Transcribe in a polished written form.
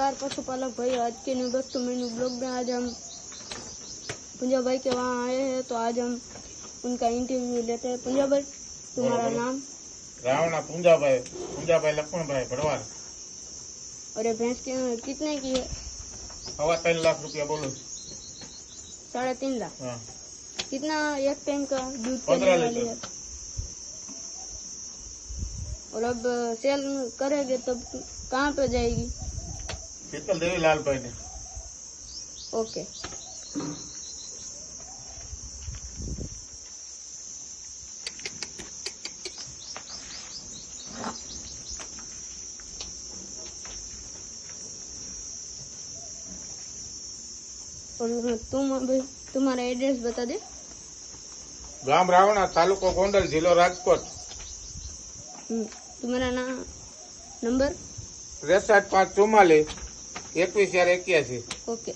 नमस्कार पशुपालक भाई, आज के new back to menu blog में आज हम पुंजा भाई के वहाँ आए हैं। तो आज हम उनका इंटरव्यू लेते हैं। पुंजा भाई, तुम्हारा नाम? रावणा पुंजा भाई लक्ष्मण भाई भड़वार। और ये भैंस कितने की है? 3.25 लाख रुपया बोलो। 3.5 लाख। हाँ। कितना एक टाइम का दूध 15 वाली लीटर। है? और अब सेल करेंगे तब कहाँ पे जाएगी? शीतल देवी लाल भाई ने। ओके। और तुम अभी तुम्हारा एड्रेस बता दे। गाम रावणा, तालुको गोंडल, जिलो राजकोट। तुम्हारा नाम नंबर? 63 5 44 21 4 81। ओके।